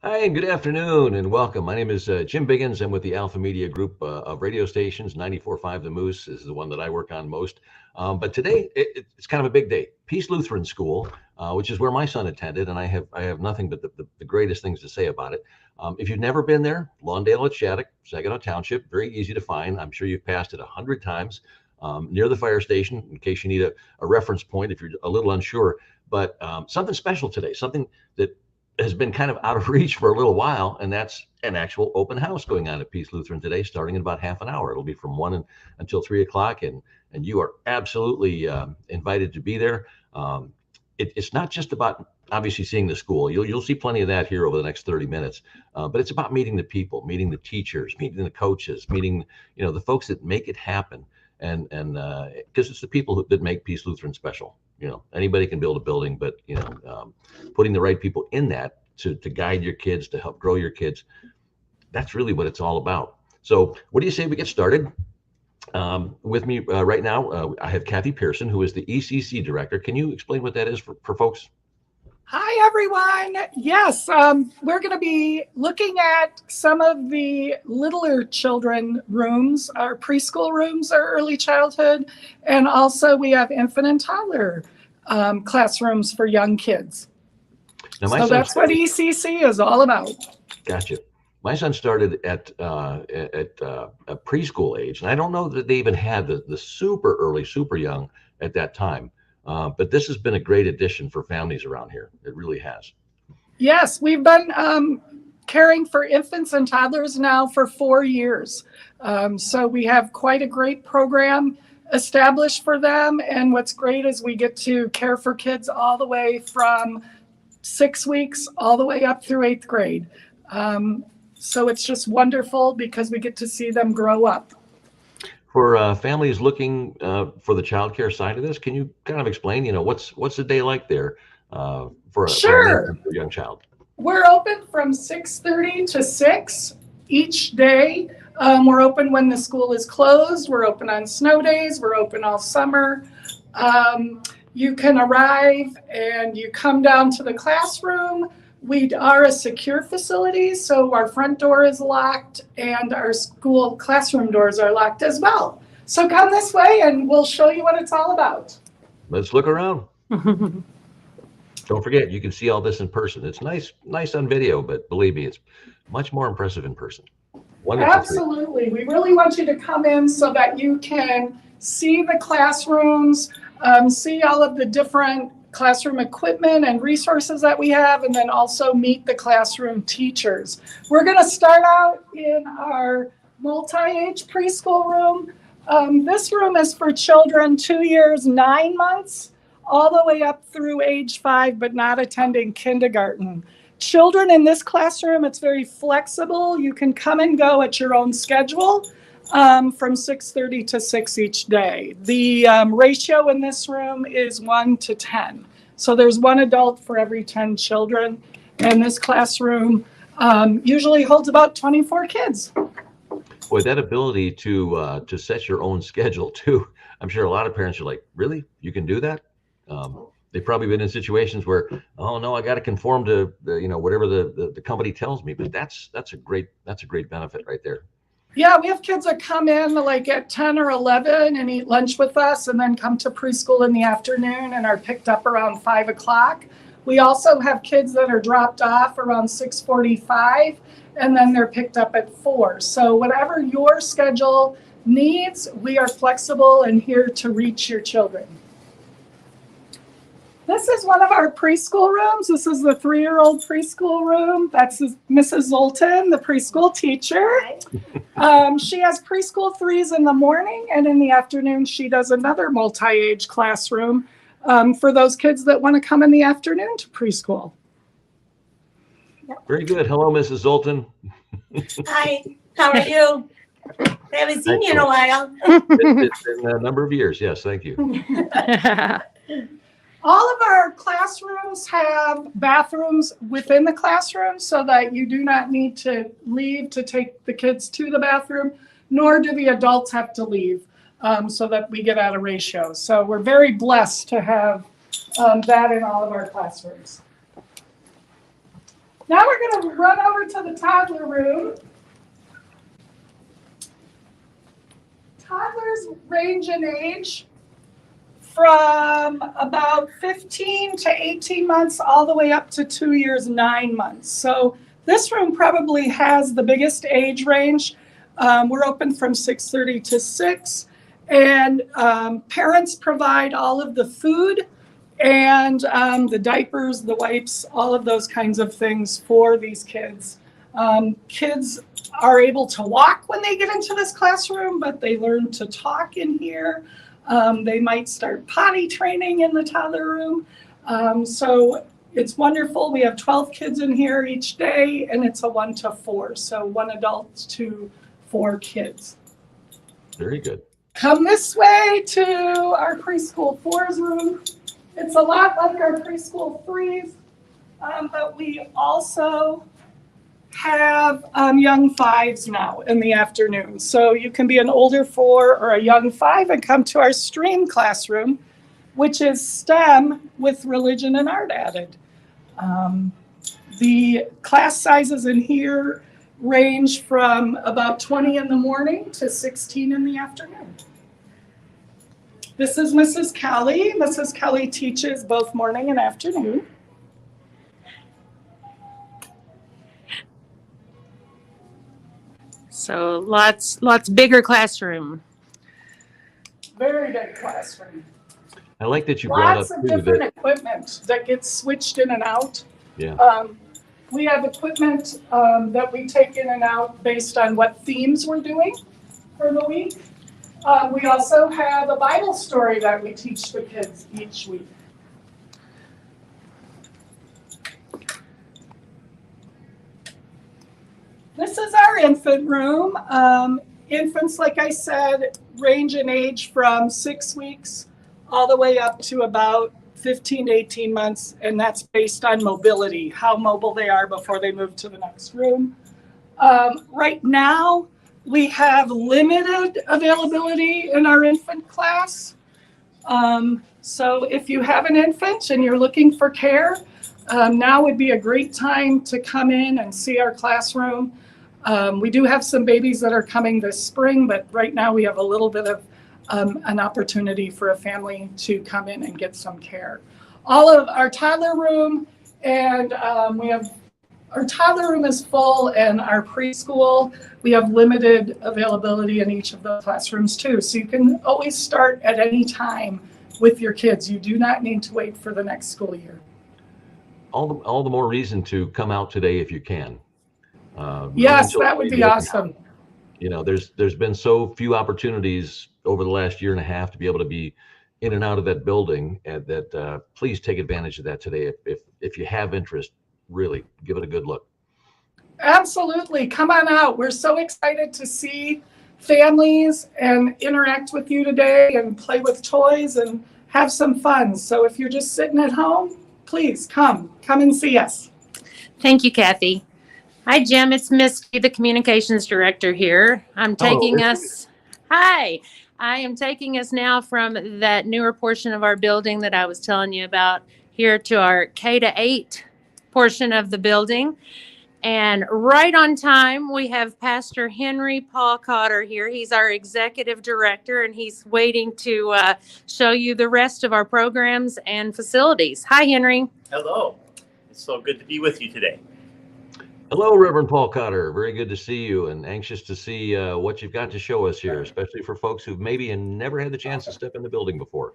Hi, good afternoon and welcome. My name is Jim Biggins. I'm with the Alpha Media Group of radio stations. 94.5 The Moose is the one that I work on most. But today it's kind of a big day. Peace Lutheran School, which is where my son attended, and I have nothing but the greatest things to say about it. If you've never been there, Lawndale at Shattuck, Saginaw Township, very easy to find. I'm sure you've passed it 100 times. Near the fire station, in case you need a reference point if you're a little unsure. But something special today, something that has been kind of out of reach for a little while, and that's an actual open house going on at Peace Lutheran today, starting in about half an hour. It'll be from 1 until 3 o'clock, and you are absolutely invited to be there. It's not just about obviously seeing the school. You'll see plenty of that here over the next 30 minutes, but it's about meeting the people, meeting the teachers, meeting the coaches, meeting the folks that make it happen, and because it's the people that make Peace Lutheran special. Anybody can build a building, but putting the right people in that to guide your kids, to help grow your kids, that's really what it's all about. So what do you say we get started? With me right now, I have Kathy Pearson, who is the ECC director. Can you explain what that is for folks? Hi, everyone. Yes, we're going to be looking at some of the littler children rooms, our preschool rooms, our early childhood, and also we have infant and toddler classrooms for young kids. Now, so that's what ECC is all about. Gotcha. My son started at a preschool age, and I don't know that they even had the super early, super young at that time. But this has been a great addition for families around here. It really has. Yes, we've been caring for infants and toddlers now for 4 years. So we have quite a great program established for them. And what's great is we get to care for kids all the way from 6 weeks all the way up through 8th grade. So it's just wonderful because we get to see them grow up. For families looking for the childcare side of this, can you kind of explain, what's the day like there for a young child? We're open from 6:30 to 6 each day. We're open when the school is closed. We're open on snow days. We're open all summer. You can arrive and you come down to the classroom. We are a secure facility, so our front door is locked and our school classroom doors are locked as well. So come this way and we'll show you what it's all about. Let's look around. Don't forget, you can see all this in person. It's nice on video, but believe me, it's much more impressive in person. Absolutely. We really want you to come in so that you can see the classrooms, see all of the different classroom equipment and resources that we have, and then also meet the classroom teachers. We're going to start out in our multi-age preschool room. This room is for children 2 years, 9 months, all the way up through age 5, but not attending kindergarten. Children in this classroom, it's very flexible. You can come and go at your own schedule. From 6:30 to 6 each day. The ratio in this room is 1 to 10. So there's one adult for every 10 children. And this classroom usually holds about 24 kids. Boy, that ability to set your own schedule too. I'm sure a lot of parents are like, really? You can do that? They've probably been in situations where, oh no, I got to conform to whatever the company tells me. But that's a great benefit right there. Yeah, we have kids that come in like at 10 or 11 and eat lunch with us and then come to preschool in the afternoon and are picked up around 5 o'clock. We also have kids that are dropped off around 6:45 and then they're picked up at 4. So whatever your schedule needs, we are flexible and here to reach your children. This is one of our preschool rooms. This is the 3-year-old preschool room. That's Mrs. Zoltan, the preschool teacher. She has preschool 3s in the morning, and in the afternoon, she does another multi-age classroom for those kids that want to come in the afternoon to preschool. Very good. Hello, Mrs. Zoltan. Hi, how are you? I haven't seen you in a while. It's been a number of years. Yes, thank you. All of our classrooms have bathrooms within the classroom so that you do not need to leave to take the kids to the bathroom, nor do the adults have to leave so that we get out of ratio. So we're very blessed to have that in all of our classrooms. Now we're going to run over to the toddler room. Toddlers range in age from about 15 to 18 months all the way up to 2 years, 9 months. So this room probably has the biggest age range. We're open from 6:30 to 6, and parents provide all of the food and the diapers, the wipes, all of those kinds of things for these kids. Kids are able to walk when they get into this classroom, but they learn to talk in here. They might start potty training in the toddler room. So it's wonderful. We have 12 kids in here each day, and it's a 1 to 4. So 1 adult to 4 kids. Very good. Come this way to our preschool 4s room. It's a lot like our preschool 3s, but we also have young 5s now in the afternoon. So you can be an older 4 or a young 5 and come to our STREAM classroom, which is STEM with religion and art added. The class sizes in here range from about 20 in the morning to 16 in the afternoon. This is Mrs. Kelly. Mrs. Kelly teaches both morning and afternoon. So lots bigger classroom. Very big classroom. I like that you brought Lots up of too different that, equipment that gets switched in and out. yeah. We have equipment that we take in and out based on what themes we're doing for the week. We also have a Bible story that we teach the kids each week. This is our infant room. Infants, like I said, range in age from 6 weeks all the way up to about 15 to 18 months, and that's based on mobility, how mobile they are before they move to the next room. Right now, we have limited availability in our infant class. So if you have an infant and you're looking for care, now would be a great time to come in and see our classroom. We do have some babies that are coming this spring, but right now we have a little bit of an opportunity for a family to come in and get some care. All of our toddler room and our toddler room is full, and our preschool, we have limited availability in each of the classrooms too. So you can always start at any time with your kids. You do not need to wait for the next school year. All the more reason to come out today if you can. Yes, that would be awesome. You know, there's been so few opportunities over the last year and a half to be able to be in and out of that building, and that please take advantage of that today. If you have interest, really give it a good look. Absolutely. Come on out. We're so excited to see families and interact with you today and play with toys and have some fun. So if you're just sitting at home, please come and see us. Thank you, Kathy. Hi, Jim. It's Misty, the communications director here. I'm taking us. Hi. I am taking us now from that newer portion of our building that I was telling you about here to our K-8 portion of the building. And right on time, we have Pastor Henry Paul Cotter here. He's our executive director, and he's waiting to show you the rest of our programs and facilities. Hi, Henry. Hello. It's so good to be with you today. Hello, Reverend Paul Cotter. Very good to see you, and anxious to see what you've got to show us here, especially for folks who maybe never had the chance to step in the building before.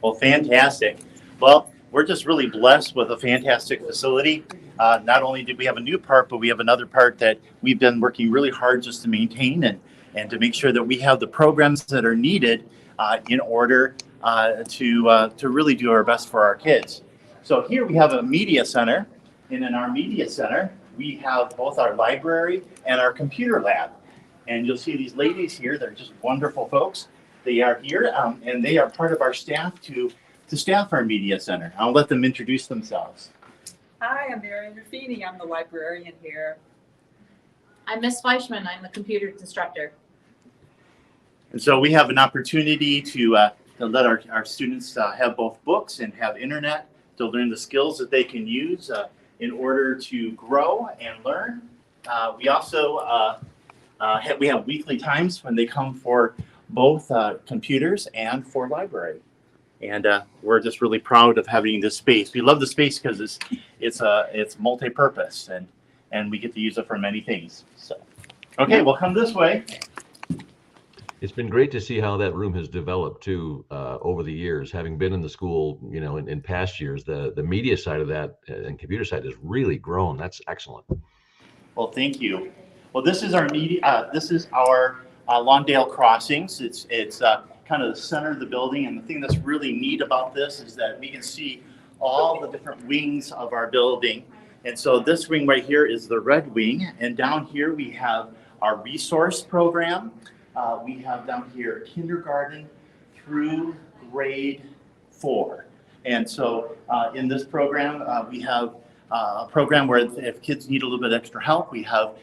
Well, fantastic. Well, we're just really blessed with a fantastic facility. Not only did we have a new part, but we have another part that we've been working really hard just to maintain and to make sure that we have the programs that are needed in order to really do our best for our kids. So here we have a media center, and in our media center, we have both our library and our computer lab. And you'll see these ladies here. They're just wonderful folks. They are here, and they are part of our staff to staff our media center. I'll let them introduce themselves. Hi, I'm Marian Ruffini. I'm the librarian here. I'm Miss Fleischman. I'm the computer instructor. And so we have an opportunity to let our students have both books and have internet to learn the skills that they can use in order to grow and learn. We also we have weekly times when they come for both computers and for library. And we're just really proud of having this space. We love the space because it's multi-purpose and we get to use it for many things. So, okay, we'll come this way. It's been great to see how that room has developed too over the years. Having been in the school, you know, in past years, the media side of that and computer side has really grown. That's excellent. Well, thank you. Well, this is our media. This is our Lawndale Crossings. It's kind of the center of the building, and the thing that's really neat about this is that we can see all the different wings of our building. And so this wing right here is the red wing, and down here we have our resource program. We have down here kindergarten through grade 4. And so in this program, we have a program where if kids need a little bit extra help, we have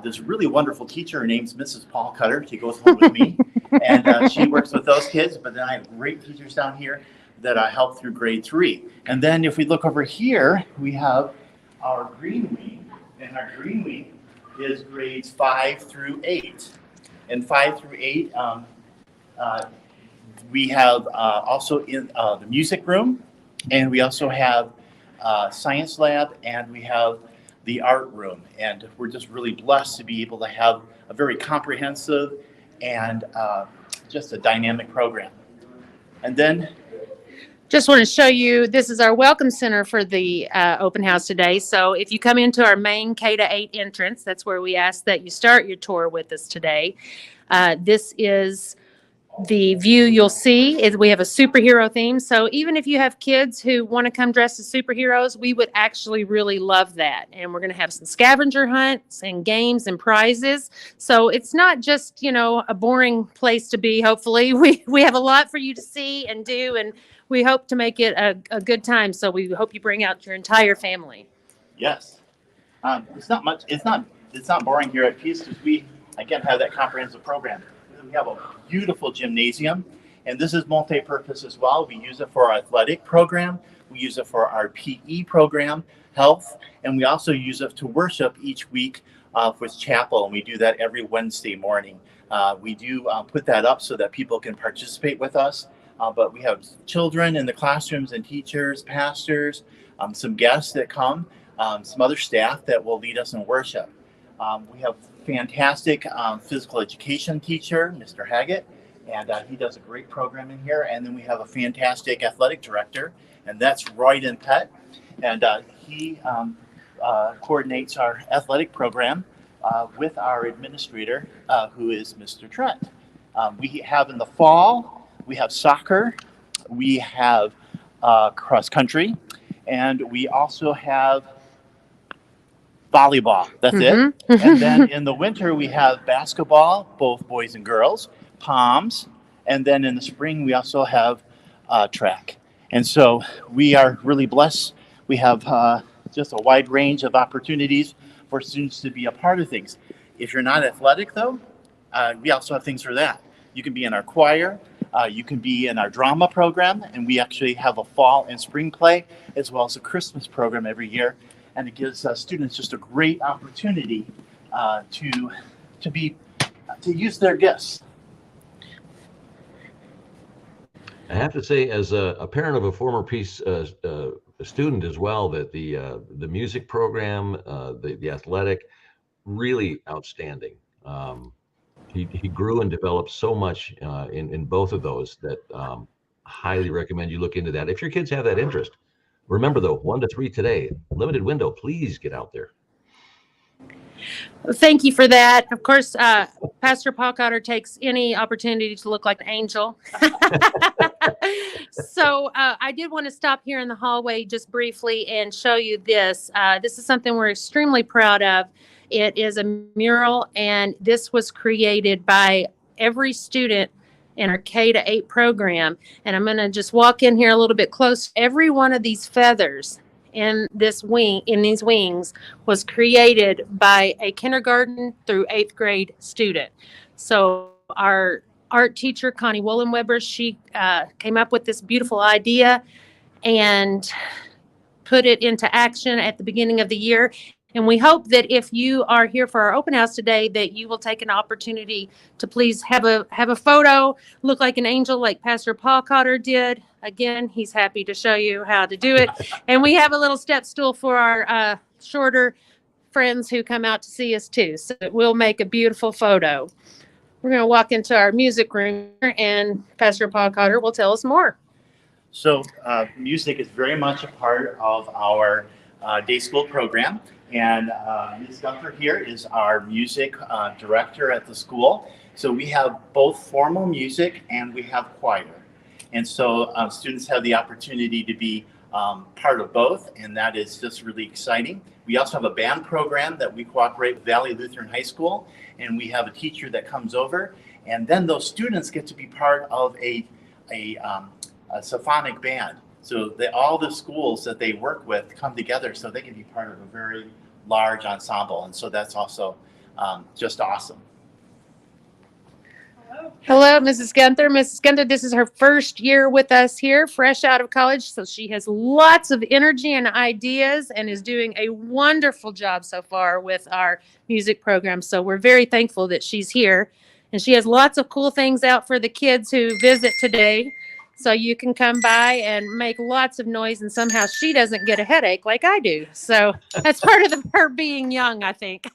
this really wonderful teacher. Her name's Mrs. Paul Cutter. She goes home with me, and she works with those kids. But then I have great teachers down here that I help through grade 3. And then if we look over here, we have our green wing, and our green wing is grades 5 through 8. And 5 through 8, we have also in the music room, and we also have science lab, and we have the art room. And we're just really blessed to be able to have a very comprehensive and just a dynamic program. And then Just want to show you, this is our welcome center for the open house today. So if you come into our main K-8 entrance, that's where we ask that you start your tour with us today. This is the view you'll see. Is we have a superhero theme. So even if you have kids who want to come dressed as superheroes, we would actually really love that. And we're going to have some scavenger hunts and games and prizes. So it's not just, you know, a boring place to be. Hopefully we have a lot for you to see and do, and we hope to make it a good time. So we hope you bring out your entire family. yes, it's not much. It's not boring here at Peace because we again have that comprehensive program. We have a beautiful gymnasium, and this is multi-purpose as well. We use it for our athletic program. We use it for our PE program, health, and we also use it to worship each week with chapel, and we do that every Wednesday morning. We do put that up so that people can participate with us, but we have children in the classrooms and teachers, pastors, some guests that come, some other staff that will lead us in worship. We have fantastic physical education teacher, Mr. Haggett, and he does a great program in here. And then we have a fantastic athletic director, and that's Royden Pett, and he coordinates our athletic program with our administrator, who is Mr. Trent. We have in the fall, we have soccer, we have cross country, and we also have volleyball. That's it. And then in the winter, we have basketball, both boys and girls, POMs. And then in the spring, we also have track. And so we are really blessed. We have just a wide range of opportunities for students to be a part of things. If you're not athletic, though, we also have things for that. You can be in our choir. You can be in our drama program. And we actually have a fall and spring play, as well as a Christmas program every year. And it gives students just a great opportunity to use their gifts. I have to say, as a parent of a former Peace student as well, that the music program, the athletic, really outstanding. He grew and developed so much in both of those that highly recommend you look into that if your kids have that interest. Remember, though, 1 to 3 today, limited window. Please get out there. Well, thank you for that. Of course, Pastor Paul Cotter takes any opportunity to look like an angel. So I did want to stop here in the hallway just briefly and show you this. This is something we're extremely proud of. It is a mural, and this was created by every student in our K-8 program. And I'm going to just walk in here a little bit close. Every one of these feathers in these wings was created by a kindergarten through 8th grade student. So our art teacher, Connie Wollenweber, she came up with this beautiful idea and put it into action at the beginning of the year. And we hope that if you are here for our open house today, that you will take an opportunity to please have a photo, look like an angel like Pastor Paul Cotter did. Again, he's happy to show you how to do it. And we have a little step stool for our shorter friends who come out to see us too. So it will make a beautiful photo. We're going to walk into our music room and Pastor Paul Cotter will tell us more. So music is very much a part of our day school program. And Ms. Gunther here is our music director at the school. So we have both formal music and we have choir. And so students have the opportunity to be part of both, and that is just really exciting. We also have a band program that we cooperate with Valley Lutheran High School, and we have a teacher that comes over, and then those students get to be part of a symphonic band. So all the schools that they work with come together so they can be part of a very large ensemble, and so that's also just awesome. Hello, Mrs. Gunther. Mrs. Gunther, this is her first year with us here, fresh out of college, so she has lots of energy and ideas and is doing a wonderful job so far with our music program. So we're very thankful that she's here, and she has lots of cool things out for the kids who visit today. So you can come by and make lots of noise, and somehow she doesn't get a headache like I do. So that's part of her being young, I think.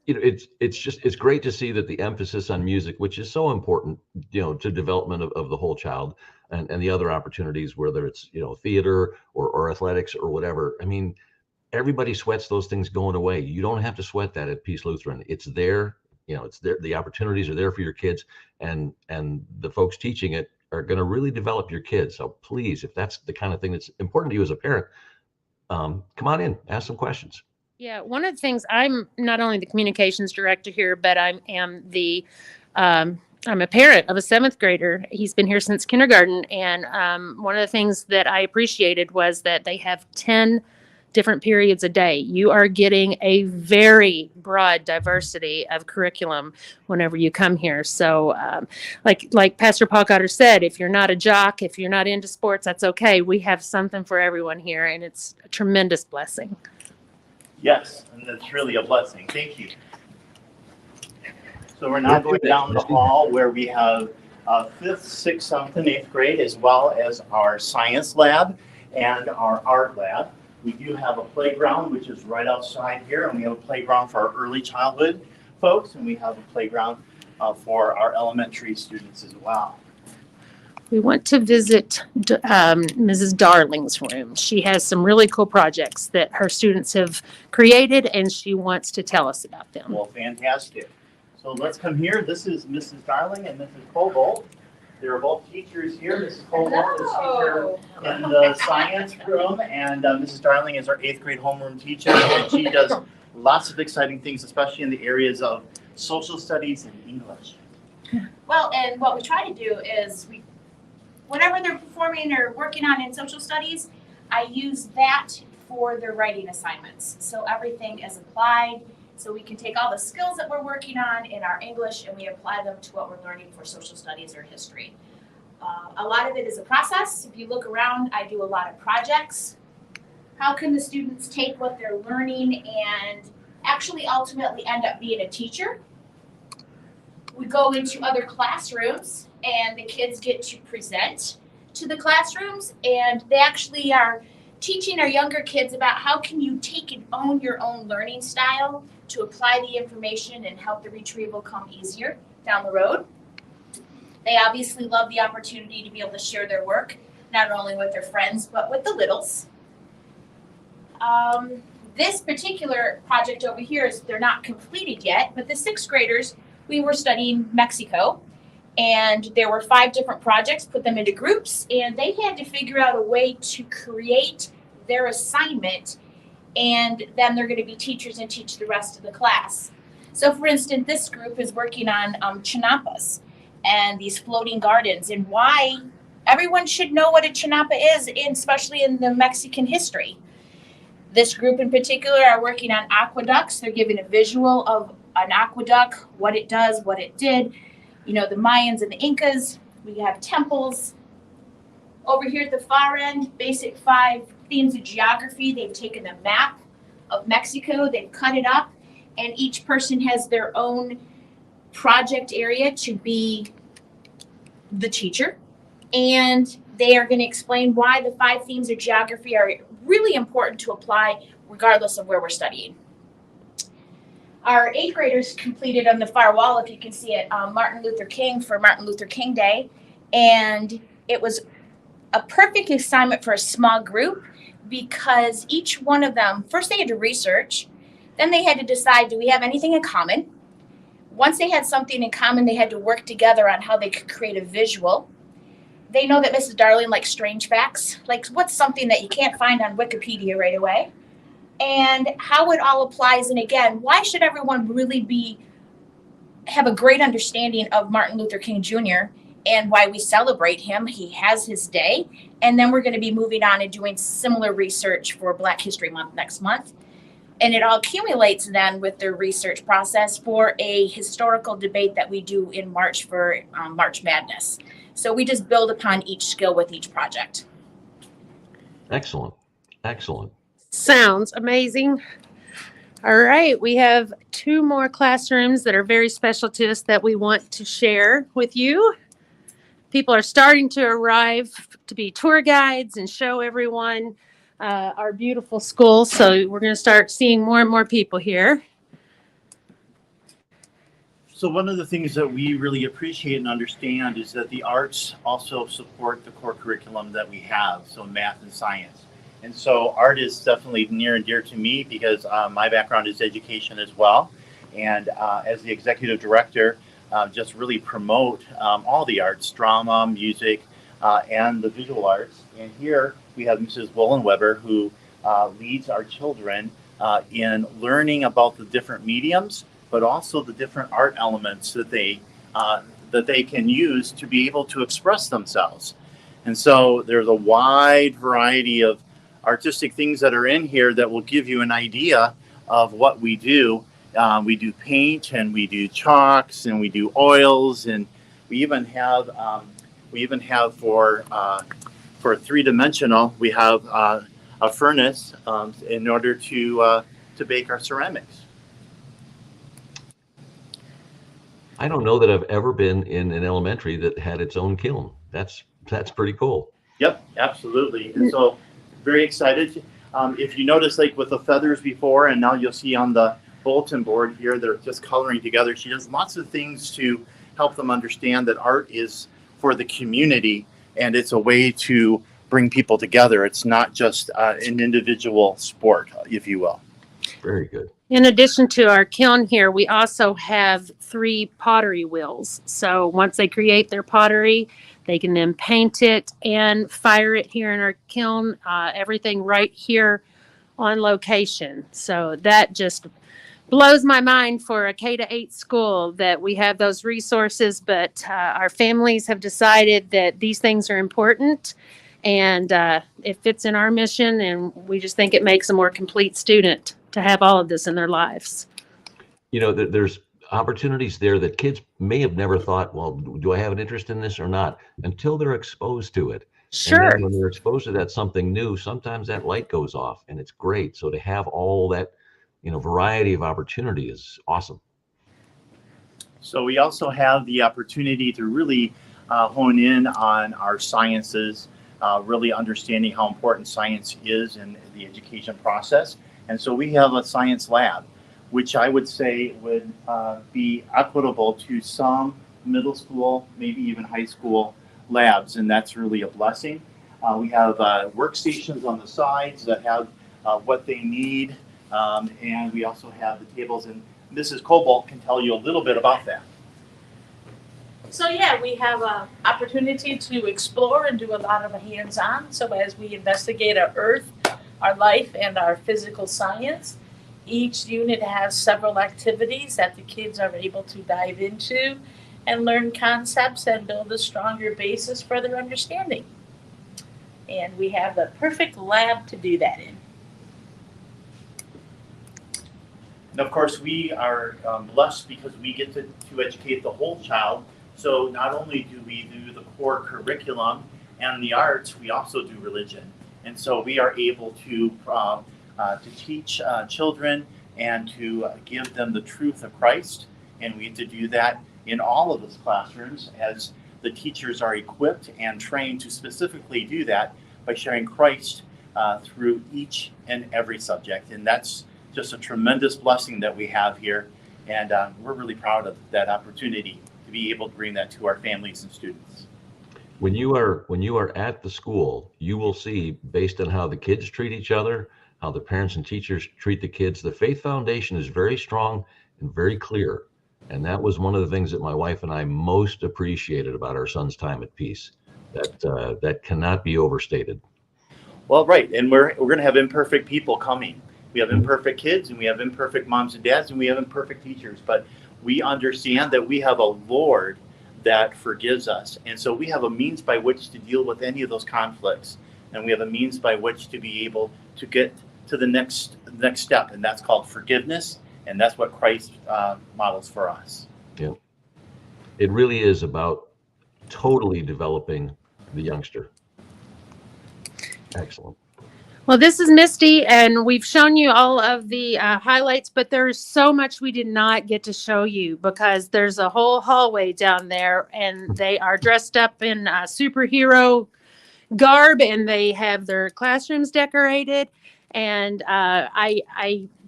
It's great to see that the emphasis on music, which is so important, to development of the whole child, and the other opportunities, whether it's, theater or athletics or whatever. I mean, everybody sweats those things going away. You don't have to sweat that at Peace Lutheran. It's there. It's there. The opportunities are there for your kids, and the folks teaching it are going to really develop your kids. So please, if that's the kind of thing that's important to you as a parent, come on in, ask some questions. Yeah, one of the things, I'm not only the communications director here, but I'm a parent of a 7th grader. He's been here since kindergarten, and one of the things that I appreciated was that they have 10 different periods a day. You are getting a very broad diversity of curriculum whenever you come here. So like Pastor Paul Cotter said, if you're not a jock, if you're not into sports, that's okay. We have something for everyone here, and it's a tremendous blessing. Yes, and that's really a blessing. Thank you. So we're now going down the hall where we have 5th, 6th, 7th, and 8th grade, as well as our science lab and our art lab. We do have a playground, which is right outside here, and we have a playground for our early childhood folks, and we have a playground for our elementary students as well. We want to visit Mrs. Darling's room. She has some really cool projects that her students have created, and she wants to tell us about them. Well, fantastic. So let's come here. This is Mrs. Darling and Mrs. Kobold. They're both teachers here. Mrs. Kobold is teacher in the science room, and Mrs. Darling is our 8th grade homeroom teacher, and she does lots of exciting things, especially in the areas of social studies and English. Well, and what we try to do is whatever they're performing or working on in social studies, I use that for their writing assignments. So everything is applied. So we can take all the skills that we're working on in our English and we apply them to what we're learning for social studies or history. A lot of it is a process. If you look around, I do a lot of projects. How can the students take what they're learning and actually ultimately end up being a teacher? We go into other classrooms and the kids get to present to the classrooms, and they actually are teaching our younger kids about how can you take and own your own learning style to apply the information and help the retrieval come easier down the road. They obviously love the opportunity to be able to share their work, not only with their friends, but with the littles. This particular project over here they're not completed yet, but the 6th graders, we were studying Mexico, and there were 5 different projects, put them into groups, and they had to figure out a way to create their assignment, and then they're going to be teachers and teach the rest of the class. So for instance, this group is working on chinampas and these floating gardens, and why everyone should know what a chinampa is, especially in the Mexican history. This group in particular are working on aqueducts. They're giving a visual of an aqueduct, what it does, what it did. You know, the Mayans and the Incas. We have temples. Over here at the far end, basic 5 themes of geography. They've taken a map of Mexico, they've cut it up, and each person has their own project area to be the teacher. And they are going to explain why the 5 themes of geography are really important to apply regardless of where we're studying. Our 8th graders completed on the far wall, if you can see it, Martin Luther King for Martin Luther King Day. And it was a perfect assignment for a small group because each one of them, first they had to research, then they had to decide, do we have anything in common? Once they had something in common, they had to work together on how they could create a visual. They know that Mrs. Darling likes strange facts, like what's something that you can't find on Wikipedia right away, and how it all applies. And again, why should everyone really have a great understanding of Martin Luther King Jr. and why we celebrate him? He has his day. And then we're going to be moving on and doing similar research for Black History Month next month. And it all accumulates then with their research process for a historical debate that we do in March for March Madness. So we just build upon each skill with each project. Excellent. Excellent. Sounds amazing. All right, we have 2 more classrooms that are very special to us that we want to share with you. People are starting to arrive to be tour guides and show everyone our beautiful school. So we're going to start seeing more and more people here. So one of the things that we really appreciate and understand is that the arts also support the core curriculum that we have, so math and science. And so art is definitely near and dear to me because my background is education as well. And as the executive director, just really promote all the arts, drama, music, and the visual arts. And here we have Mrs. Wollenweber, who leads our children in learning about the different mediums, but also the different art elements that they can use to be able to express themselves. And so there's a wide variety of artistic things that are in here that will give you an idea of what we do. We do paint, and we do chalks, and we do oils, and we even have for 3-dimensional, we have a furnace in order to bake our ceramics. I don't know that I've ever been in an elementary that had its own kiln. That's pretty cool. Yep, absolutely. And so very excited. If you notice, like with the feathers before, and now you'll see on the bulletin board here, they're just coloring together. She does lots of things to help them understand that art is for the community, and it's a way to bring people together. It's not just an individual sport, if you will. Very good. In addition to our kiln here, we also have 3 pottery wheels. So once they create their pottery, they can then paint it and fire it here in our kiln, everything right here on location. So that just blows my mind for a K-8 school that we have those resources, but our families have decided that these things are important, and it fits in our mission, and we just think it makes a more complete student to have all of this in their lives. You know, there's opportunities there that kids may have never thought, well, do I have an interest in this or not, until they're exposed to it. Sure. And then when they're exposed to that something new, sometimes that light goes off, and it's great. So to have all that, variety of opportunity is awesome. So we also have the opportunity to really hone in on our sciences, really understanding how important science is in the education process. And so we have a science lab, which I would say would be equitable to some middle school, maybe even high school labs, and that's really a blessing. We have workstations on the sides that have what they need, and we also have the tables, and Mrs. Cobalt can tell you a little bit about that. So yeah, we have an opportunity to explore and do a lot of hands-on. So as we investigate our earth, our life, and our physical science, each unit has several activities that the kids are able to dive into and learn concepts and build a stronger basis for their understanding. And we have the perfect lab to do that in. And of course, we are blessed because we get to educate the whole child. So not only do we do the core curriculum, And in the arts, we also do religion. And so we are able to teach children and to give them the truth of Christ. And we have to do that in all of those classrooms as the teachers are equipped and trained to specifically do that by sharing Christ through each and every subject. And that's just a tremendous blessing that we have here. And we're really proud of that opportunity to be able to bring that to our families and students. When you are at the school, you will see, based on how the kids treat each other, how the parents and teachers treat the kids, the faith foundation is very strong and very clear. And that was one of the things that my wife and I most appreciated about our son's time at Peace. That cannot be overstated. Well, right, and we're going to have imperfect people coming. We have imperfect kids, and we have imperfect moms and dads, and we have imperfect teachers. But we understand that we have a Lord that forgives us, and so we have a means by which to deal with any of those conflicts, and we have a means by which to be able to get to the next step, and that's called forgiveness, and that's what Christ models for us. Yeah, it really is about totally developing the youngster. Excellent. Well, this is Misty, and we've shown you all of the highlights, but there's so much we did not get to show you because there's a whole hallway down there, and they are dressed up in superhero garb, and they have their classrooms decorated. And I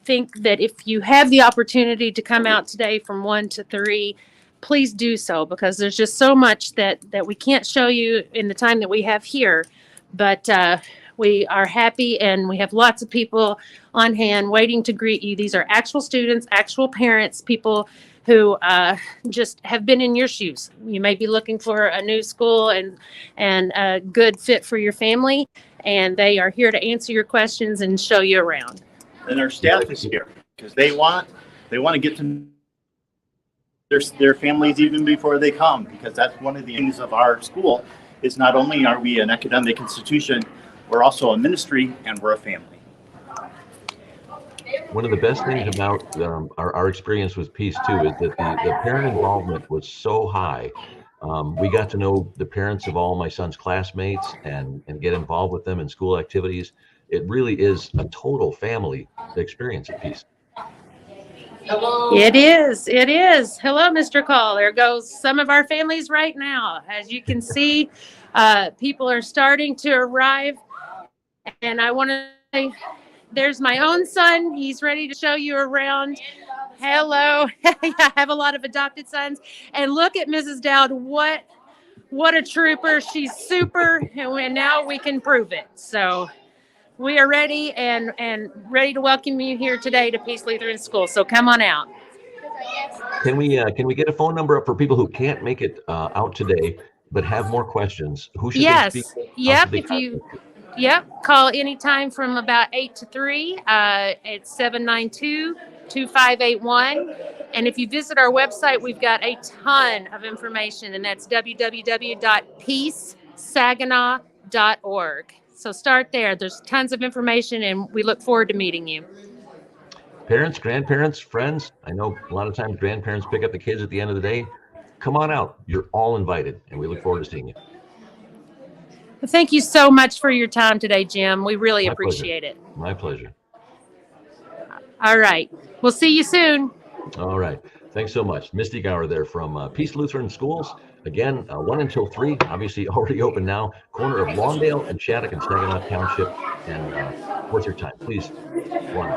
think that if you have the opportunity to come out today from 1 to 3, please do so, because there's just so much that we can't show you in the time that we have here. But we are happy, and we have lots of people on hand waiting to greet you. These are actual students, actual parents, people who just have been in your shoes. You may be looking for a new school and a good fit for your family, and they are here to answer your questions and show you around. And our staff is here because they want to get to know their families even before they come, because that's one of the things of our school is not only are we an academic institution, we're also a ministry and we're a family. One of the best things about our experience with Peace too is that the parent involvement was so high. We got to know the parents of all my son's classmates and get involved with them in school activities. It really is a total family experience at Peace. Hello. It is. Hello, Mr. Call. There goes some of our families right now. As you can see, people are starting to arrive. And I want to say, there's my own son. He's ready to show you around. Hello. I have a lot of adopted sons. And look at Mrs. Dowd. What a trooper. She's super. And now we can prove it. So we are ready and ready to welcome you here today to Peace Lutheran School. So come on out. Can we get a phone number up for people who can't make it out today but have more questions? Who should they speak? Yep. Call anytime from about 8 to 3. It's 792-2581. And if you visit our website, we've got a ton of information, and that's www.peacesaginaw.org. So start there. There's tons of information, and we look forward to meeting you. Parents, grandparents, friends. I know a lot of times grandparents pick up the kids at the end of the day. Come on out. You're all invited, and we look forward to seeing you. Well, thank you so much for your time today, Jim. We really appreciate it. My pleasure. All right. We'll see you soon. All right. Thanks so much. Misty Gower there from Peace Lutheran Schools. Again, 1 until 3, obviously already open now. Corner of Lawndale and Shattuck and Saginaw Township. And worth your time. Please, go on.